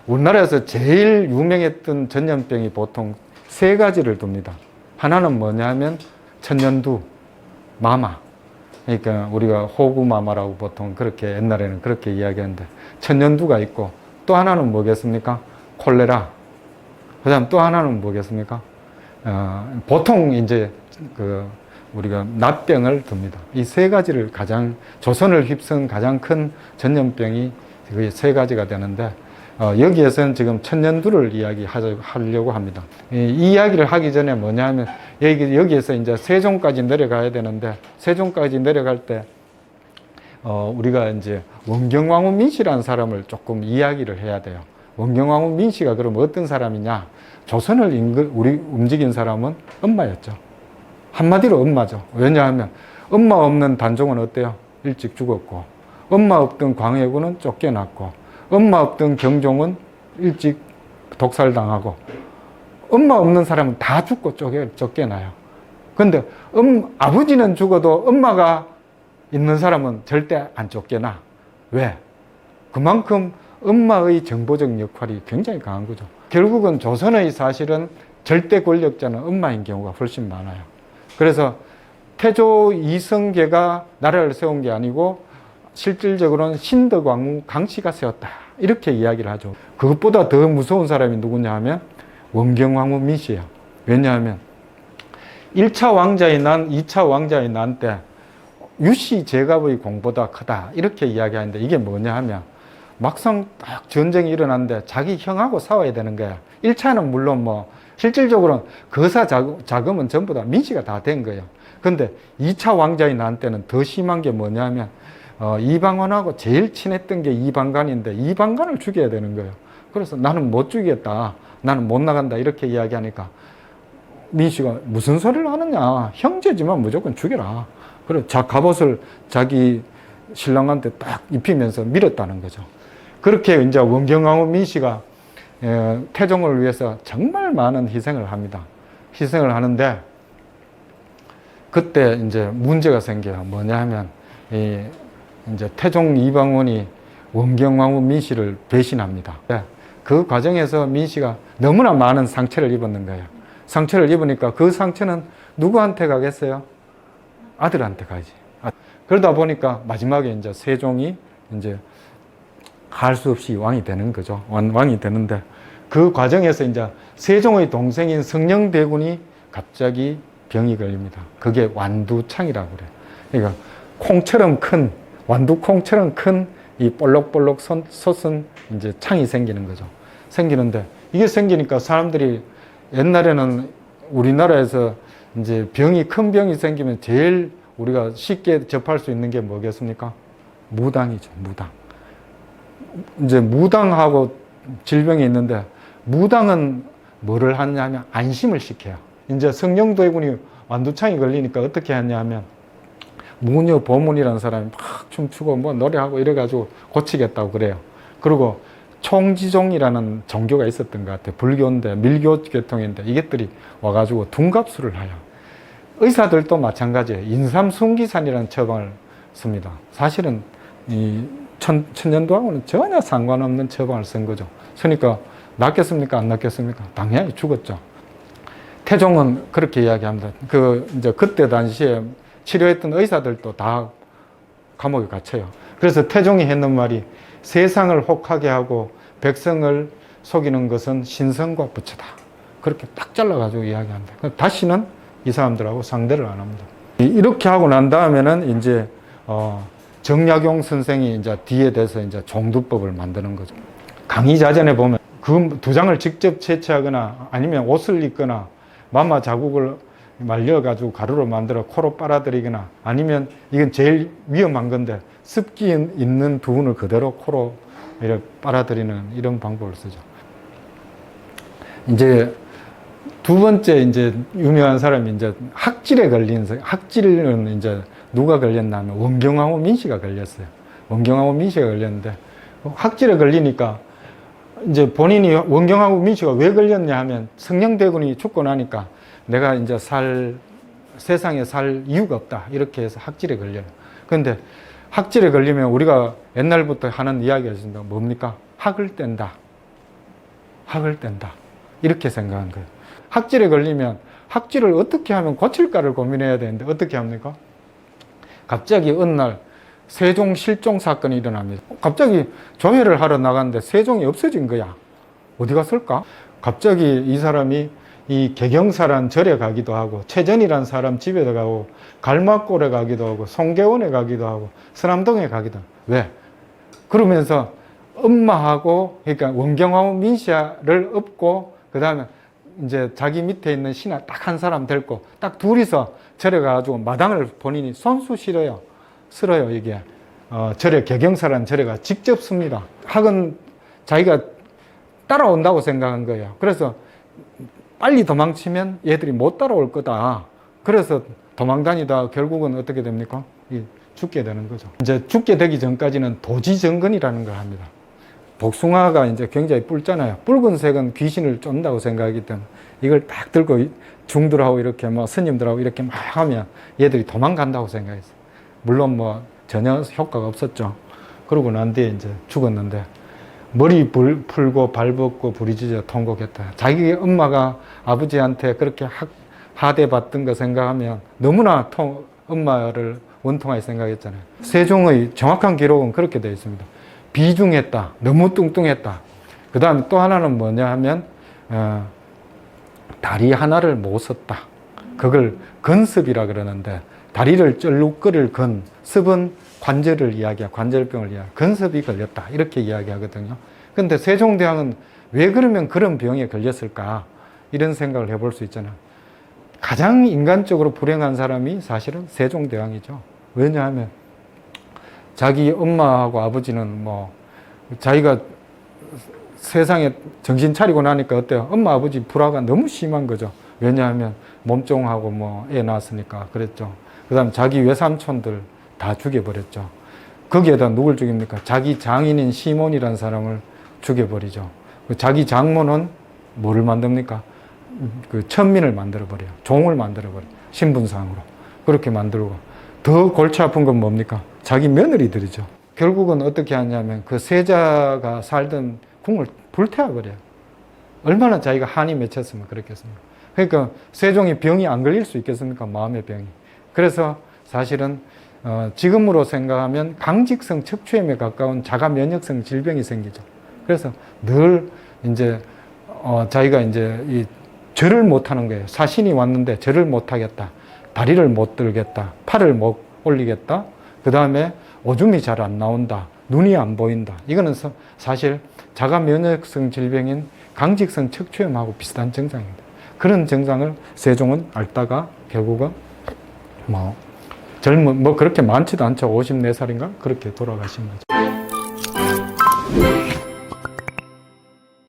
우리나라에서 제일 유명했던 전염병이 보통 세 가지를 둡니다. 하나는 뭐냐면 천년두, 마마. 그러니까 우리가 호구마마라고 보통 그렇게 옛날에는 그렇게 이야기하는데 천년두가 있고, 또 하나는 뭐겠습니까? 콜레라. 그 다음 또 하나는 뭐겠습니까? 보통 이제 우리가 납병을 둡니다. 이 세 가지를 조선을 휩쓴 가장 큰 전염병이 그 세 가지가 되는데, 여기에서는 지금 천년두를 이야기하려고 합니다. 이 이야기를 하기 전에 뭐냐면, 여기에서 이제 세종까지 내려가야 되는데, 세종까지 내려갈 때, 우리가 이제 원경왕후 민씨라는 사람을 조금 이야기를 해야 돼요. 원경왕후 민씨가 그럼 어떤 사람이냐? 조선을 움직인 사람은 엄마였죠. 한마디로 엄마죠. 왜냐하면 엄마 없는 단종은 어때요? 일찍 죽었고, 엄마 없던 광해군은 쫓겨났고, 엄마 없던 경종은 일찍 독살당하고, 엄마 없는 사람은 다 죽고 쫓겨나요. 근데 아버지는 죽어도 엄마가 있는 사람은 절대 안 쫓겨나. 왜? 그만큼 엄마의 정보적 역할이 굉장히 강한 거죠. 결국은 조선의 사실은 절대 권력자는 엄마인 경우가 훨씬 많아요. 그래서 태조 이성계가 나라를 세운 게 아니고 실질적으로는 신덕왕후 강씨가 세웠다, 이렇게 이야기를 하죠. 그것보다 더 무서운 사람이 누구냐 하면 원경왕후 민씨예요. 왜냐하면 1차 왕자의 난, 2차 왕자의 난 때 유씨 제갑의 공보다 크다, 이렇게 이야기하는데, 이게 뭐냐 하면 막상 딱 전쟁이 일어났는데 자기 형하고 싸워야 되는 거야. 1차는 물론 실질적으로는 거사 자금은 전부 다 민씨가 다 된 거예요. 근데 2차 왕자의 난 때는 더 심한 게 뭐냐면, 이방원하고 제일 친했던 게 이방간인데 이방간을 죽여야 되는 거예요. 그래서 나는 못 죽이겠다, 나는 못 나간다, 이렇게 이야기하니까 민씨가 무슨 소리를 하느냐, 형제지만 무조건 죽여라. 그래 갑옷을 자기 신랑한테 딱 입히면서 밀었다는 거죠. 그렇게 이제 원경왕후 민씨가 태종을 위해서 정말 많은 희생을 합니다. 희생을 하는데, 그때 이제 문제가 생겨요. 뭐냐 하면, 이제 태종 이방원이 원경왕후 민씨를 배신합니다. 그 과정에서 민씨가 너무나 많은 상처를 입었는 거예요. 상처를 입으니까 그 상처는 누구한테 가겠어요? 아들한테 가지. 그러다 보니까 마지막에 이제 세종이 이제 할 수 없이 왕이 되는 거죠. 왕이 되는데, 그 과정에서 이제 세종의 동생인 성령대군이 갑자기 병이 걸립니다. 그게 완두창이라고 그래요. 그러니까 콩처럼 큰, 완두콩처럼 큰 이 볼록볼록 솟은 이제 창이 생기는 거죠. 생기는데, 이게 생기니까 사람들이, 옛날에는 우리나라에서 이제 큰 병이 생기면 제일 우리가 쉽게 접할 수 있는 게 뭐겠습니까? 무당이죠, 무당. 이제 무당하고 질병이 있는데, 무당은 뭐를 하느냐 하면 안심을 시켜요. 이제 성령대군이 완두창이 걸리니까 어떻게 하냐 하면, 무녀 보문이라는 사람이 막 춤추고 노래하고 이래가지고 고치겠다고 그래요. 그리고 총지종이라는 종교가 있었던 것 같아요. 불교인데, 밀교 계통인데, 이것들이 와가지고 둔갑술을 해요. 의사들도 마찬가지예요. 인삼순기산이라는 처방을 씁니다. 사실은 이 천년두하고는 전혀 상관없는 처방을 쓴 거죠. 그러니까 낫겠습니까? 안 낫겠습니까? 당연히 죽었죠. 태종은 그렇게 이야기합니다. 이제 그때 당시에 치료했던 의사들도 다 감옥에 갇혀요. 그래서 태종이 했는 말이, 세상을 혹하게 하고 백성을 속이는 것은 신성과 부처다. 그렇게 딱 잘라가지고 이야기합니다. 다시는 이 사람들하고 상대를 안 합니다. 이렇게 하고 난 다음에는 이제 정약용 선생이 이제 뒤에 대해서 이제 종두법을 만드는 거죠. 강의자전에 보면 그 두 장을 직접 채취하거나 아니면 옷을 입거나 마마 자국을 말려가지고 가루로 만들어 코로 빨아들이거나, 아니면 이건 제일 위험한 건데 습기 있는 두분을 그대로 코로 이렇게 빨아들이는 이런 방법을 쓰죠. 이제 두 번째 이제 유명한 사람이 이제 학질은 이제 누가 걸렸냐면 원경왕후 민씨가 걸렸어요. 원경왕후 민씨가 걸렸는데, 학질에 걸리니까 이제 본인이 원경왕후 민씨가 왜 걸렸냐 하면, 성령대군이 죽고 나니까 내가 이제 세상에 살 이유가 없다, 이렇게 해서 학질에 걸려요. 그런데 학질에 걸리면 우리가 옛날부터 하는 이야기가 있습니다. 뭡니까? 학을 뗀다. 학을 뗀다. 이렇게 생각한 거예요. 학질에 걸리면 학질을 어떻게 하면 고칠까를 고민해야 되는데 어떻게 합니까? 갑자기 어느 날 세종 실종 사건이 일어납니다. 갑자기 조회를 하러 나갔는데 세종이 없어진 거야. 어디 갔을까? 갑자기 이 사람이 이 개경사란 절에 가기도 하고 최전이란 사람 집에 가고 갈막골에 가기도 하고 송계원에 가기도 하고 서남동에 가기도 하고. 왜? 그러면서 엄마하고 그러니까 원경하고 민씨를 업고 그 다음에 이제 자기 밑에 있는 신하 딱 한 사람 데리고 딱 둘이서 절에 가가지고 마당을 본인이 손수 쓸어요 이게. 절에 개경사란 절에가 직접 씁니다. 학은 자기가 따라온다고 생각한 거예요. 그래서 빨리 도망치면 얘들이 못 따라올 거다. 그래서 도망다니다 결국은 어떻게 됩니까? 죽게 되는 거죠. 이제 죽게 되기 전까지는 도지정근이라는 걸 합니다. 복숭아가 이제 굉장히 붉잖아요. 붉은색은 귀신을 쫓는다고 생각하기 때문에 이걸 딱 들고 중들하고 이렇게 뭐 스님들하고 이렇게 막 하면 얘들이 도망간다고 생각했어요. 물론 뭐 전혀 효과가 없었죠. 그러고 난 뒤에 이제 죽었는데 머리 풀고 발 벗고 부리짖어 통곡했다. 자기 엄마가 아버지한테 그렇게 하대받던 거 생각하면 너무나 엄마를 원통하게 생각했잖아요. 세종의 정확한 기록은 그렇게 되어 있습니다. 비중했다. 너무 뚱뚱했다. 그 다음에 또 하나는 뭐냐 하면 다리 하나를 못 썼다. 그걸 건습이라 그러는데 다리를 쩔룩거릴 습은 관절을 관절병을 이야기해. 건습이 걸렸다. 이렇게 이야기하거든요. 근데 세종대왕은 왜 그러면 그런 병에 걸렸을까? 이런 생각을 해볼 수 있잖아요. 가장 인간적으로 불행한 사람이 사실은 세종대왕이죠. 왜냐하면 자기 엄마하고 아버지는 뭐 자기가 세상에 정신 차리고 나니까 어때요? 엄마 아버지 불화가 너무 심한 거죠. 왜냐하면 몸종하고 뭐 애 낳았으니까 그랬죠. 그 다음 자기 외삼촌들 다 죽여버렸죠. 거기에다 누굴 죽입니까? 자기 장인인 시몬이라는 사람을 죽여버리죠. 자기 장모는 뭐를 만듭니까? 그 천민을 만들어버려요. 종을 만들어버려요. 신분상으로. 그렇게 만들고. 더 골치 아픈 건 뭡니까? 자기 며느리들이죠. 결국은 어떻게 하냐면 그 세자가 살던 궁을 불태워버려요. 얼마나 자기가 한이 맺혔으면 그렇겠습니까? 그러니까 세종이 병이 안 걸릴 수 있겠습니까? 마음의 병이. 그래서 사실은 지금으로 생각하면 강직성 척추염에 가까운 자가 면역성 질병이 생기죠. 그래서 늘 이제 자기가 이제 이 절을 못 하는 거예요. 사신이 왔는데 절을 못 하겠다. 다리를 못 들겠다. 팔을 못 올리겠다. 그 다음에 오줌이 잘 안 나온다. 눈이 안 보인다. 이거는 사실 자가 면역성 질병인 강직성 척추염하고 비슷한 증상입니다. 그런 증상을 세종은 앓다가 결국은 뭐 그렇게 많지도 않죠. 54살인가? 그렇게 돌아가신 거죠.